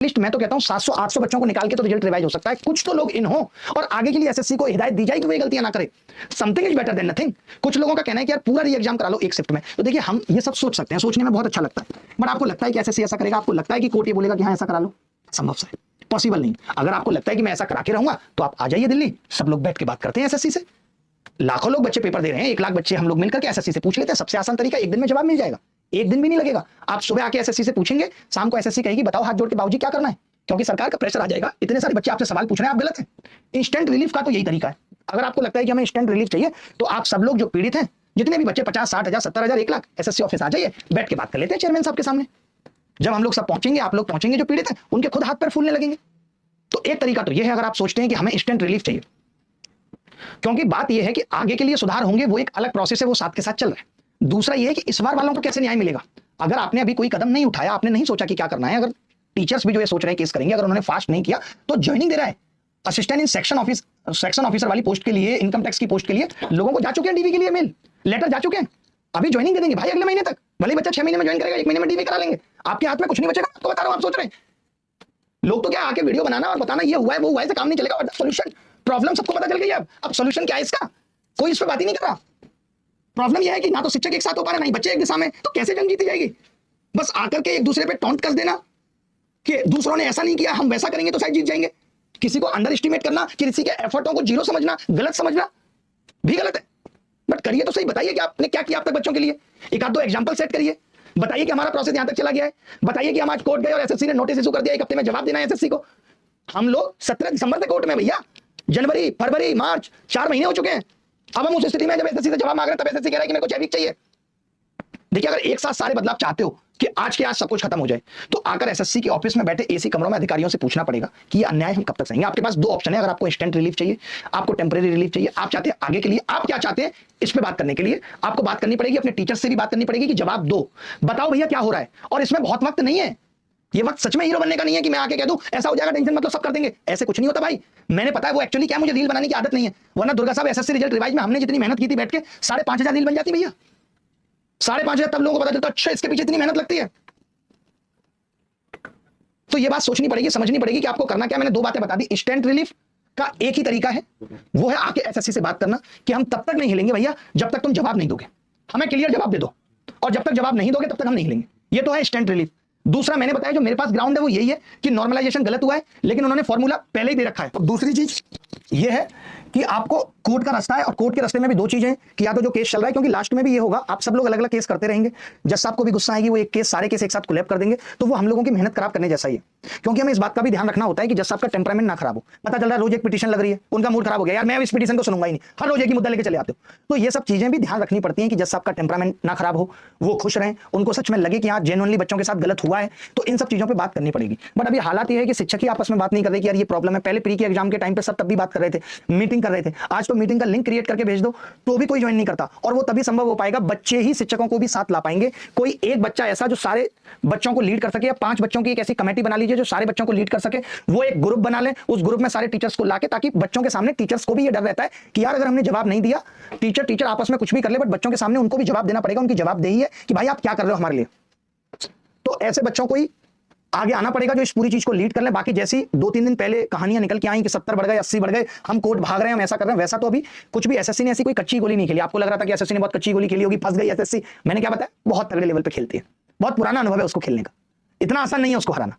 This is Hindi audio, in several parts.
लिस्ट मैं तो कहता हूं 700-800 बच्चों को निकाल के तो रिजल्ट रिवाइज हो सकता है। कुछ तो लोग इन हो और आगे के लिए एसएससी को हिदायत दी जाए कि वो ये गलतियां ना करे। Something is better than nothing. कुछ लोगों का कहना है कि यार पूरा री एग्जाम करा लो एक शिफ्ट में। तो देखिए हम ये सब सोच सकते हैं, सोचने में बहुत अच्छा लगता है, बट आपको लगता है कि एसएससी ऐसा करेगा? आपको लगता है कि कोर्ट ये बोलेगा कि हाँ ऐसा करा लो? संभव सा है, पॉसिबल नहीं। अगर आपको लगता है कि मैं ऐसा करा के रहूंगा तो आप आ जाइए दिल्ली, सब लोग बैठ के बात करते हैं एसएससी से। लाखों लोग बच्चे पेपर दे रहे हैं, 1 लाख बच्चे हम लोग मिलकर के एसएससी से पूछ लेते हैं। सबसे आसान तरीका, एक दिन में जवाब मिल जाएगा, एक दिन भी नहीं लगेगा। आप सुबह आके एसएससी से पूछेंगे, शाम को एसएससी कहेगी बताओ हाथ जोड़ के बाबूजी क्या करना है, क्योंकि सरकार का प्रेशर आ जाएगा, इतने सारे बच्चे आपसे सवाल पूछ रहे हैं, आप गलत हैं। इंस्टेंट रिलीफ का तो यही तरीका है। अगर आपको लगता है कि हमें इंस्टेंट रिलीफ चाहिए तो आप सब लोग जो पीड़ित हैं, जितने भी बच्चे 50-60 हजार 70 हजार 1 लाख, एसएससी ऑफिस आ जाइए, बैठ के बात कर लेते हैं चेयरमैन साहब के सामने। जब हम लोग सब पहुंचेंगे, आप लोग पहुंचेंगे, जो पीड़ित हैं उनके खुद हाथ पैर फूलने लगेंगे। तो एक तरीका तो यह है, अगर आप सोचते हैं कि हमें इंस्टेंट रिलीफ चाहिए, क्योंकि बात यह है कि आगे के लिए सुधार होंगे, वो एक अलग प्रोसेस है, वो साथ के साथ चल रहा है। दूसरा यह है कि इस बार वालों को कैसे न्याय मिलेगा। अगर आपने अभी कोई कदम नहीं उठाया, आपने नहीं सोचा कि क्या करना है, अगर टीचर्स भी जो ये सोच रहे हैं केस करेंगे, अगर उन्होंने फास्ट नहीं किया तो ज्वाइनिंग दे रहा है असिस्टेंट इन सेक्शन ऑफिसर वाली पोस्ट के लिए, इनकम टैक्स की पोस्ट के लिए लोगों को जा चुके हैं, डीवी के लिए मेल लेटर जा चुके हैं, अभी ज्वाइनिंग दे देंगे भाई अगले महीने तक। भले बच्चा 6 महीने में ज्वाइन करेगा, 1 महीने में डीवी करा लेंगे, आपके हाथ में कुछ नहीं बचेगा। आपको बता रहा हूं, आप सोच रहे हैं लोग तो क्या आके वीडियो बनाना और बताना ये हुआ है वो हुआ है से काम नहीं चलेगा। सोल्यूशन, प्रॉब्लम सबको पता चल गई है। अब सोल्यूशन क्या है इसका, कोई इस पर बात ही नहीं कर रहा। प्रॉब्लम यह है कि ना तो शिक्षक एक साथ हो पा रहे, नहीं बच्चे एक दिशा में, तो कैसे जंग जीती जाएगी? बस आकर के एक दूसरे पे टॉन्ट कस देना कि दूसरों ने ऐसा नहीं किया, हम वैसा करेंगे तो शायद जीत जाएंगे। किसी को अंडर एस्टिमेट करना, किसी के एफर्टों को जीरो समझना, गलत समझना भी गलत है। बट करिए तो सही, बताइए कि आपने क्या किया अब तक बच्चों के लिए। एक आध दो एग्जांपल सेट करिए, बताइए कि हमारा प्रोसेस यहां तक चला गया है, बताइए कि हम आज कोर्ट गए और एसएससी ने नोटिस इशू कर दिया, 1 हफ्ते में जवाब देना है एसएससी को। हम लोग 17 दिसंबर से कोर्ट में भैया, जनवरी फरवरी मार्च 4 महीने हो चुके हैं। अब हम उस स्थिति में जब एसएससी से जवाब मांग रहे हैं, तब एसएससी कह रहा है कि मेरे को 6 वीक चाहिए। देखिए अगर एक साथ सारे बदलाव चाहते हो कि आज के आज सब कुछ खत्म हो जाए, तो आकर एसएससी के ऑफिस में बैठे एसी कमरों में अधिकारियों से पूछना पड़ेगा कि ये अन्याय हम कब तक सहेंगे। आपके पास 2 ऑप्शन है, अगर आपको इंस्टेंट रिलीफ चाहिए, आपको टेम्परेरी रिलीफ चाहिए, आप चाहते हैं आगे के लिए, आप क्या चाहते हैं इस पे बात करने के लिए आपको बात करनी पड़ेगी, अपने टीचर से भी बात करनी पड़ेगी कि जवाब दो, बताओ भैया क्या हो रहा है। और इसमें बहुत वक्त नहीं है, ये वक्त सच में हीरो बनने का नहीं है कि मैं आके कह दूं ऐसा हो जाएगा, टेंशन मतलब सब कर देंगे, ऐसे कुछ नहीं होता भाई। मैंने पता है वो एक्चुअली क्या, मुझे रील बनाने की आदत नहीं है, वरना दुर्गा साहब एसएससी रिजल्ट रिवाइज में हमने जितनी मेहनत की थी बैठ के 5,500 रील बन जाती भैया, 5,500। तब लोगों को पता चलता अच्छा इसके पीछे इतनी मेहनत लगती है। तो ये बात सोचनी पड़ेगी, समझनी पड़ेगी कि आपको करना क्या। मैंने 2 बातें बता दी। इंस्टेंट रिलीफ का एक ही तरीका है, वो है आके एसएससी से बात करना कि हम तब तक नहीं हिलेंगे भैया जब तक तुम जवाब नहीं दोगे, हमें क्लियर जवाब दे दो, और जब तक जवाब नहीं दोगे तब तक हम नहीं हिलेंगे। ये तो है इंस्टेंट रिलीफ। दूसरा मैंने बताया जो मेरे पास ग्राउंड है वो यही है कि नॉर्मलाइजेशन गलत हुआ है, लेकिन उन्होंने फॉर्मूला पहले ही दे रखा है। और दूसरी चीज ये है कि आपको कोर्ट का रास्ता है, और कोर्ट के रास्ते में भी 2 चीजें हैं कि या तो जो केस चल रहा है, क्योंकि लास्ट में भी ये होगा, आप सब लोग अलग अलग केस करते रहेंगे, जज साहब को भी गुस्सा आएगी, वो एक केस सारे केस एक साथ कोलैप कर देंगे, तो वो हम लोगों की मेहनत खराब करने जैसा ही है। क्योंकि हमें इस बात का भी ध्यान रखना होता है कि जज साहब का टेम्परामेंट ना खराब हो। पता चल रहा है रोज एक पिटीशन लग रही है, उनका मूड खराब हो गया, यार मैं इस पिटीशन को सुनूंगा ही नहीं, हर रोज एक ही मुद्दा लेके चले आते हो। तो ये सब चीजें भी ध्यान रखनी पड़ती हैं कि जज साहब का टेम्परामेंट ना खराब हो, वो खुश रहें, उनको सच में लगे कि हाँ जेन्युइनली बच्चों के साथ गलत हुआ है, तो इन सब चीजों पर बात करनी पड़ेगी। बट अभी हालात ये है कि शिक्षक ही आपस में बात नहीं कर रहे कि यार ये प्रॉब्लम है। पहले प्री के एग्जाम के टाइम पे सब तब भी बात कर रहे थे, मीटिंग कर रहे थे। आज तो मीटिंग का लिंक क्रिएट करके भेज दो तो भी कोई ज्वाइन नहीं करता, और वो तभी संभव हो पाएगा बच्चे ही शिक्षकों को भी साथ ला पाएंगे। कोई एक बच्चा ऐसा जो सारे बच्चों को लीड कर सके, या 5 बच्चों की एक ऐसी कमेटी बना लीजिए जो सारे बच्चों को लीड कर सके, वो एक ग्रुप बना ले, उस ग्रुप में सारे टीचर्स को लाके, ताकि बच्चों के सामने टीचर्स को भी ये डर रहता है कि यार अगर हमने जवाब नहीं दिया, टीचर आपस में कुछ भी कर ले, बट बच्चों के सामने उनको भी जवाब देना पड़ेगा। उनकी जवाबदेही है कि भाई आप क्या कर रहे हो हमारे लिए। तो ऐसे बच्चों को ही आगे आना पड़ेगा जो इस पूरी चीज को लीड कर ले। बाकी जैसी 2-3 दिन पहले कहानियां निकल के आई कि 70 बढ़ गए, 80 बढ़ गए, हम कोर्ट भाग रहे हैं, हम ऐसा कर रहे हैं, वैसा तो अभी कुछ भी एसएससी ने ऐसी कोई कच्ची गोली नहीं खेली। आपको लग रहा था कि एसएससी ने बहुत कच्ची गोली खेली होगी, फंस गई एसएससी, मैंने क्या बताया, बहुत तगड़े लेवल पे खेलती है, बहुत पुराना अनुभव है उसको खेलने का, इतना आसान नहीं है उसको हराना।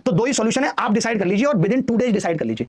तो 2 ही सॉल्यूशन है, आप डिसाइड कर लीजिए और विद इन 2 डेज डिसाइड कर लीजिए।